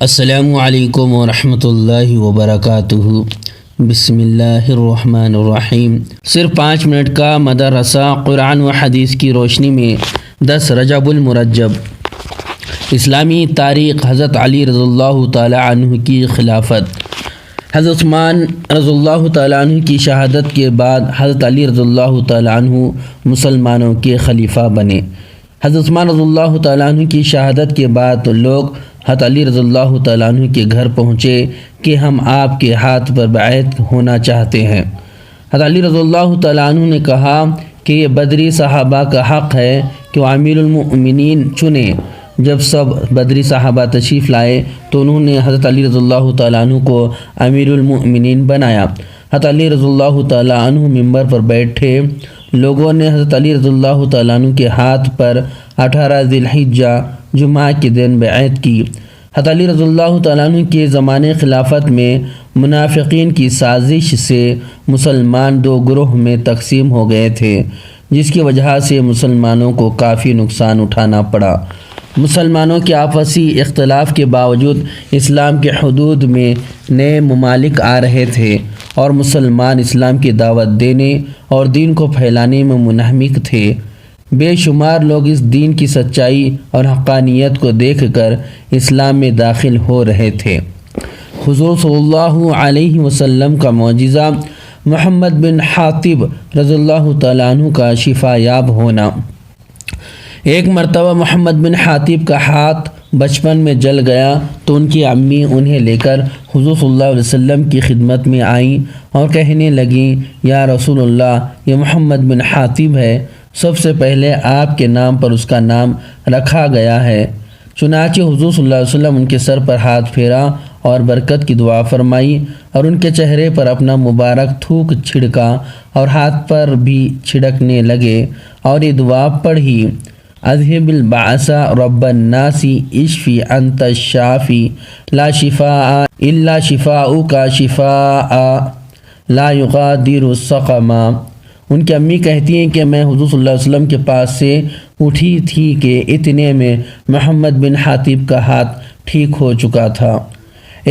السلام علیکم ورحمۃ اللہ وبرکاتہ۔ بسم اللہ الرحمن الرحیم۔ صرف 5 منٹ کا مدرسہ قرآن و حدیث کی روشنی میں 10 رجب المرجب۔ اسلامی تاریخ۔ حضرت علی رضی اللہ تعالی عنہ کی خلافت۔ حضرت عثمان رضی اللہ تعالی عنہ کی شہادت کے بعد حضرت علی رضی اللہ تعالی عنہ مسلمانوں کے خلیفہ بنے۔ حضرت عثمان رضی اللہ تعالی عنہ کی شہادت کے بعد لوگ حضرت علی رضی اللہ تعالیٰ عنہ کے گھر پہنچے کہ ہم آپ کے ہاتھ پر بیعت ہونا چاہتے ہیں۔ حضرت علی رضی اللہ تعالیٰ عنہ نے کہا کہ یہ بدری صحابہ کا حق ہے کہ وہ امیر المؤمنین چنیں۔ جب سب بدری صحابہ تشریف لائے تو انہوں نے حضرت علی رضی اللہ تعالیٰ عنہ کو امیر المؤمنین بنایا۔ حضرت علی رضی اللہ تعالیٰ عنہ ممبر پر بیٹھے۔ لوگوں نے حضرت علی رضی اللہ تعالیٰ عنہ کے ہاتھ پر 18 ذی الحجہ جمعہ کے دن بیعت کی۔ حضرت علی رضی اللہ تعالیٰ عنہ کے زمانے خلافت میں منافقین کی سازش سے مسلمان 2 گروہ میں تقسیم ہو گئے تھے، جس کی وجہ سے مسلمانوں کو کافی نقصان اٹھانا پڑا۔ مسلمانوں کے آپسی اختلاف کے باوجود اسلام کے حدود میں نئے ممالک آ رہے تھے اور مسلمان اسلام کی دعوت دینے اور دین کو پھیلانے میں منہمک تھے۔ بے شمار لوگ اس دین کی سچائی اور حقانیت کو دیکھ کر اسلام میں داخل ہو رہے تھے۔ حضور صلی اللہ علیہ وسلم کا معجزہ محمد بن حاطب رضی اللہ تعالیٰ عنہ کا شفا یاب ہونا۔ ایک مرتبہ محمد بن حاطب کا ہاتھ بچپن میں جل گیا تو ان کی امی انہیں لے کر حضور صلی اللہ علیہ وسلم کی خدمت میں آئیں اور کہنے لگیں، یا رسول اللہ، یہ محمد بن حاطب ہے، سب سے پہلے آپ کے نام پر اس کا نام رکھا گیا ہے۔ چنانچہ حضور صلی اللہ علیہ وسلم ان کے سر پر ہاتھ پھیرا اور برکت کی دعا فرمائی اور ان کے چہرے پر اپنا مبارک تھوک چھڑکا اور ہاتھ پر بھی چھڑکنے لگے اور یہ دعا پڑھی، اذهب البعث رب الناس اشفی انت الشافی لا شفاء الا شفاؤک شفاء لا یغادر سقما۔ ان کی امی کہتی ہیں کہ میں حضور صلی اللہ علیہ وسلم کے پاس سے اٹھی تھی کہ اتنے میں محمد بن حاطب کا ہاتھ ٹھیک ہو چکا تھا۔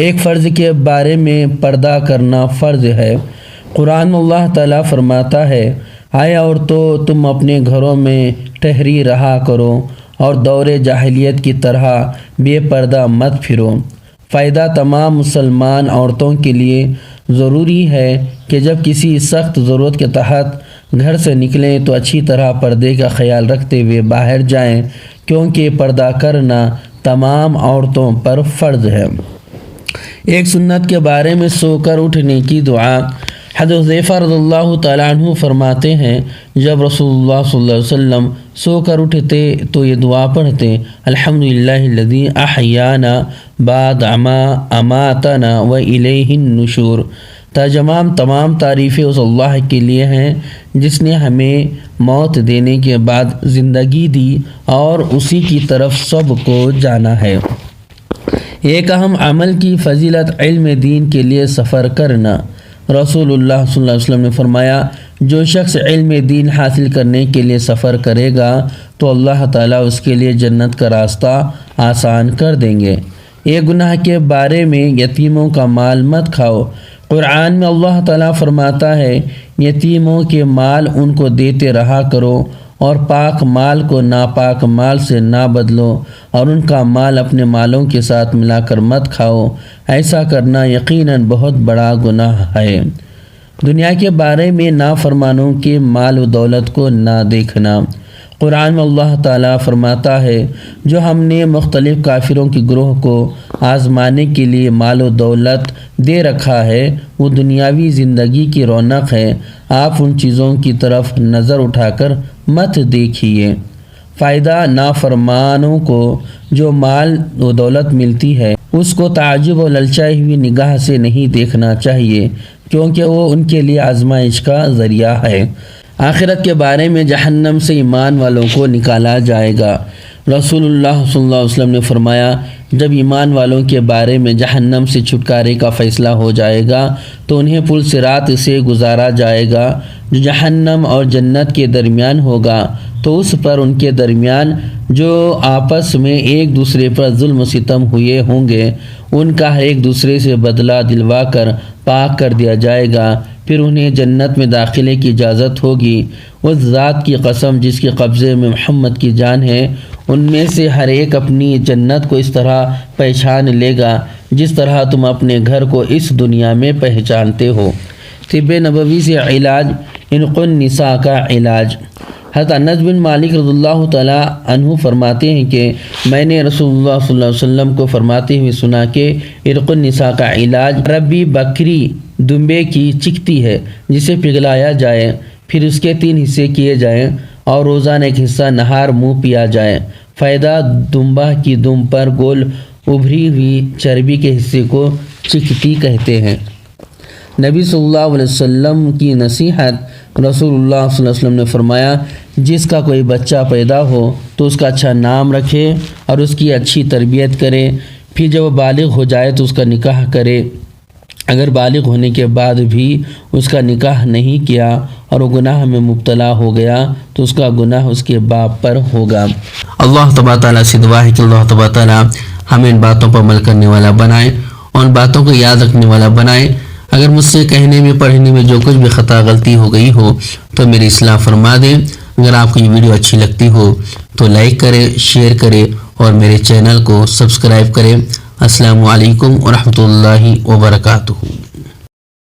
ایک فرض کے بارے میں پردہ کرنا فرض ہے۔ قرآن میں اللہ تعالیٰ فرماتا ہے، آیا عورتوں، تم اپنے گھروں میں ٹھہری رہا کرو اور دور جاہلیت کی طرح بے پردہ مت پھرو۔ فائدہ تمام مسلمان عورتوں کے لیے ضروری ہے کہ جب کسی سخت ضرورت کے تحت گھر سے نکلیں تو اچھی طرح پردے کا خیال رکھتے ہوئے باہر جائیں، کیونکہ پردہ کرنا تمام عورتوں پر فرض ہے۔ ایک سنت کے بارے میں سو کر اٹھنے کی دعا۔ حضرت حذیفہ رضی اللہ تعالیٰ عنہ فرماتے ہیں، جب رسول اللہ صلی اللہ علیہ وسلم سو کر اٹھتے تو یہ دعا پڑھتے، الحمدللہ الذی احیانا بعد ما اماتنا و الیہ النشور۔ تمام تعریفیں اس اللہ کے لیے ہیں جس نے ہمیں موت دینے کے بعد زندگی دی اور اسی کی طرف سب کو جانا ہے۔ ایک اہم عمل کی فضیلت علم دین کے لیے سفر کرنا۔ رسول اللہ صلی اللہ علیہ وسلم نے فرمایا، جو شخص علم دین حاصل کرنے کے لیے سفر کرے گا تو اللہ تعالیٰ اس کے لیے جنت کا راستہ آسان کر دیں گے۔ ایک گناہ کے بارے میں، یتیموں کا مال مت کھاؤ۔ قرآن میں اللہ تعالیٰ فرماتا ہے، یتیموں کے مال ان کو دیتے رہا کرو اور پاک مال کو ناپاک مال سے نہ بدلو اور ان کا مال اپنے مالوں کے ساتھ ملا کر مت کھاؤ، ایسا کرنا یقیناً بہت بڑا گناہ ہے۔ دنیا کے بارے میں نافرمانوں کے مال و دولت کو نہ دیکھنا۔ قرآن میں اللہ تعالیٰ فرماتا ہے، جو ہم نے مختلف کافروں کے گروہ کو آزمانے کے لیے مال و دولت دے رکھا ہے وہ دنیاوی زندگی کی رونق ہے، آپ ان چیزوں کی طرف نظر اٹھا کر مت دیکھیے۔ فائدہ نافرمانوں کو جو مال و دولت ملتی ہے اس کو تعجب و للچائی ہوئی نگاہ سے نہیں دیکھنا چاہیے، کیونکہ وہ ان کے لیے آزمائش کا ذریعہ ہے۔ آخرت کے بارے میں جہنم سے ایمان والوں کو نکالا جائے گا۔ رسول اللہ صلی اللہ علیہ وسلم نے فرمایا، جب ایمان والوں کے بارے میں جہنم سے چھٹکارے کا فیصلہ ہو جائے گا تو انہیں پل صراط سے گزارا جائے گا جو جہنم اور جنت کے درمیان ہوگا، تو اس پر ان کے درمیان جو آپس میں ایک دوسرے پر ظلم و ستم ہوئے ہوں گے ان کا ایک دوسرے سے بدلہ دلوا کر پاک کر دیا جائے گا، پھر انہیں جنت میں داخلے کی اجازت ہوگی۔ اس ذات کی قسم جس کے قبضے میں محمد کی جان ہے، ان میں سے ہر ایک اپنی جنت کو اس طرح پہچان لے گا جس طرح تم اپنے گھر کو اس دنیا میں پہچانتے ہو۔ طب نبوی سے علاج، انق النساء کا علاج۔ حضرت انس بن مالک رضی اللہ تعالیٰ عنہ فرماتے ہیں کہ میں نے رسول اللہ صلی اللہ علیہ وسلم کو فرماتے ہوئے سنا کہ انق النساء کا علاج ربی بکری دمبے کی چکتی ہے جسے پگھلایا جائے، پھر اس کے 3 حصے کیے جائیں اور روزانہ ایک حصہ نہار منہ پیا جائے۔ فائدہ: دمبہ کی دم پر گول ابھری ہوئی چربی کے حصے کو چکتی کہتے ہیں۔ نبی صلی اللہ علیہ وسلم کی نصیحت، رسول اللہ صلی اللہ علیہ وسلم نے فرمایا جس کا کوئی بچہ پیدا ہو تو اس کا اچھا نام رکھے اور اس کی اچھی تربیت کرے، پھر جب وہ بالغ ہو جائے تو اس کا نکاح کرے۔ اگر بالغ ہونے کے بعد بھی اس کا نکاح نہیں کیا اور وہ گناہ میں مبتلا ہو گیا تو اس کا گناہ اس کے باپ پر ہوگا۔ اللہ تبارک تعالیٰ سے دعا ہے کہ اللہ تبارک تعالیٰ ہمیں ان باتوں پر عمل کرنے والا بنائے اور ان باتوں کو یاد رکھنے والا بنائے۔ اگر مجھ سے کہنے میں پڑھنے میں جو کچھ بھی خطا غلطی ہو گئی ہو تو میری اصلاح فرما دیں۔ اگر آپ کو یہ ویڈیو اچھی لگتی ہو تو لائک کریں، شیئر کریں اور میرے چینل کو سبسکرائب کریں۔ السلام علیکم ورحمۃ اللہ وبرکاتہ۔